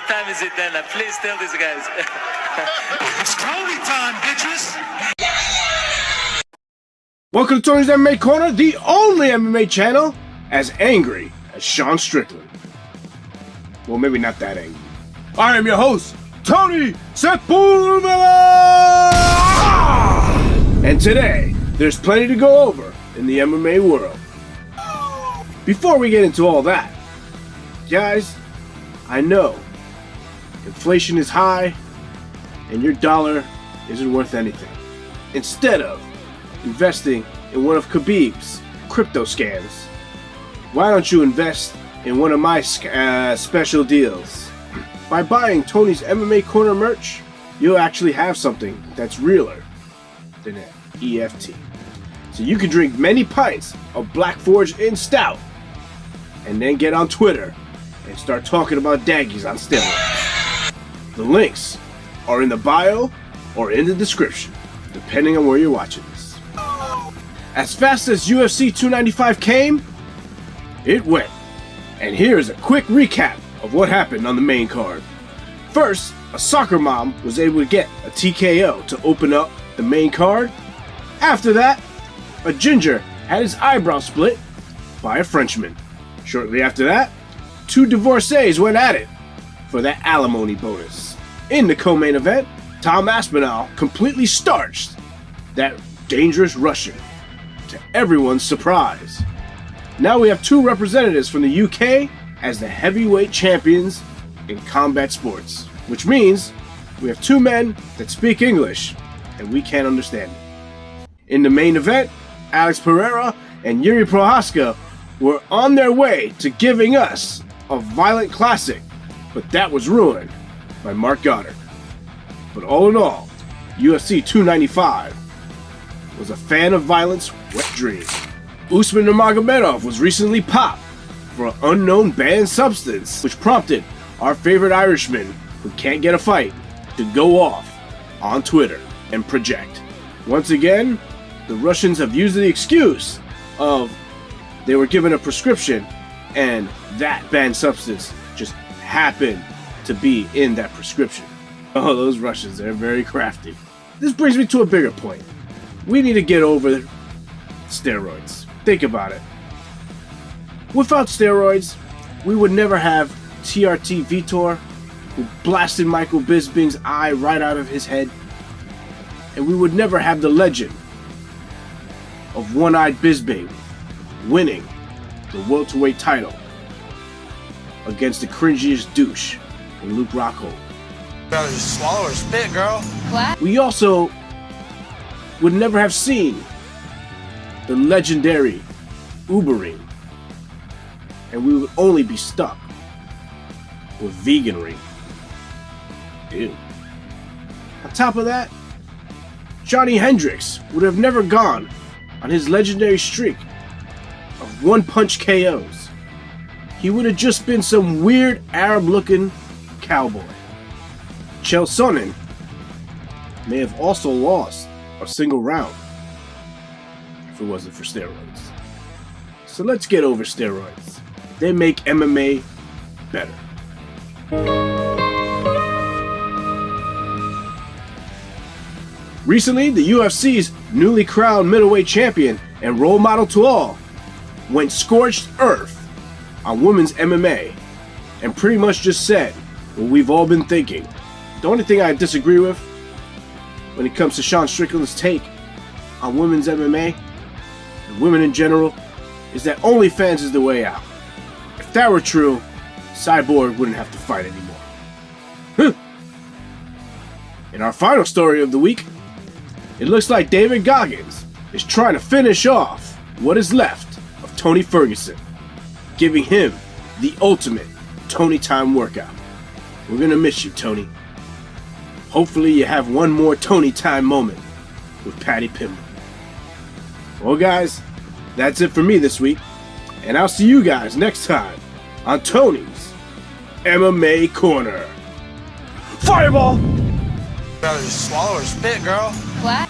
time is it then? Please tell these guys. It's Tony time, bitches! Welcome to Tony's MMA Corner, the only MMA channel as angry as Sean Strickland. Well, maybe not that angry. I am your host, Tony Sepulveda! And today, there's plenty to go over in the MMA world. Before we get into all that, guys, I know inflation is high and your dollar isn't worth anything. Instead of investing in one of Khabib's crypto scams, why don't you invest in one of my special deals? By buying Tony's MMA Corner merch, you'll actually have something that's realer than an EFT. So you can drink many pints of Black Forge in Stout and then get on Twitter and start talking about daggies on steroids. The links are in the bio or in the description, depending on where you're watching this. As fast as UFC 295 came, it went. And here's a quick recap of what happened on the main card. First, a soccer mom was able to get a TKO to open up the main card. After that, a ginger had his eyebrow split by a Frenchman. Shortly after that, two divorcees went at it for that alimony bonus. In the co-main event, Tom Aspinall completely starched that dangerous Russian, to everyone's surprise. Now we have two representatives from the UK as the heavyweight champions in combat sports, which means we have two men that speak English and we can't understand it. In the main event, Alex Pereira and Yuri Prohaska were on their way to giving us a violent classic, but that was ruined by Mark Goddard. But all in all, UFC 295 was a fan of violence wet dream. Usman Nurmagomedov was recently popped for an unknown banned substance, which prompted our favorite Irishman who can't get a fight to go off on Twitter and project. Once again, the Russians have used the excuse of they were given a prescription and that banned substance just happened to be in that prescription. Oh, those Russians, they're very crafty. This brings me to a bigger point. We need to get over steroids. Think about it. Without steroids, we would never have TRT Vitor, who blasted Michael Bisping's eye right out of his head. And we would never have the legend of One-Eyed Bisping winning the welterweight title against the cringiest douche in Luke Rockhold. Better just swallow or spit, girl. What? We also would never have seen the legendary Ubering, and we would only be stuck with veganry. Ew. On top of that, Johnny Hendricks would have never gone on his legendary streak of one-punch KOs. He would have just been some weird Arab-looking cowboy. Chael Sonnen may have also lost a single round if it wasn't for steroids. So let's get over steroids. They make MMA better. Recently, the UFC's newly crowned middleweight champion and role model to all went scorched earth on women's MMA and pretty much just said what we've all been thinking. The only thing I disagree with when it comes to Sean Strickland's take on women's MMA and women in general is that OnlyFans is the way out. If that were true, Cyborg wouldn't have to fight anymore. In our final story of the week, it looks like David Goggins is trying to finish off what is left of Tony Ferguson, giving him the ultimate Tony time workout. We're gonna miss you, Tony. Hopefully you have one more Tony time moment with Patty Pimble. Well guys, that's it for me this week, and I'll see you guys next time on Tony's MMA Corner. Fireball! Better just swallow or spit, girl. What?